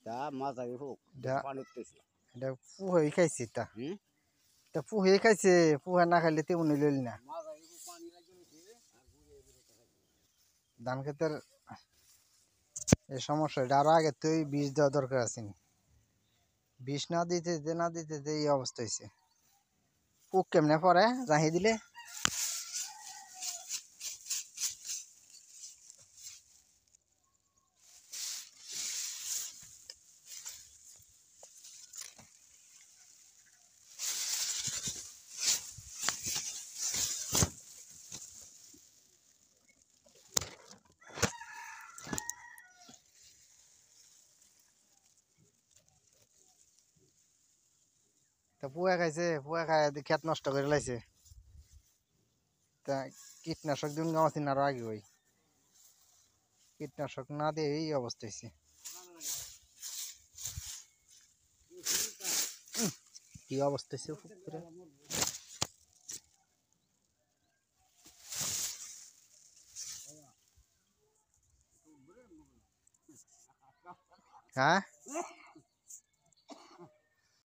তা মাঝারি হোক পানির তেছে এটা পুহই খাইছে এটা হুম এটা পুহে খাইছে পুহে না খাইলে তেমন লইল না মাঝারি হোক পানি লাগে ধান ক্ষেতের এই সমস্যা এটা আরো আগে তুই বীজ দেওয়া দরকার আছে বিষ না দিতে এই অবস্থা হয়েছে পোক কেমনে পরে জাহি দিলে তা পুয়া খাইছে পুয়া খাই খেত নষ্ট করে লাইছে তা কীটনাশক দিন গামাছিন আরো আগে ওই কীটনাশক না দিয়ে এই অবস্থা হয়েছে কি অবস্থা হয়েছে পুকুরে হ্যাঁ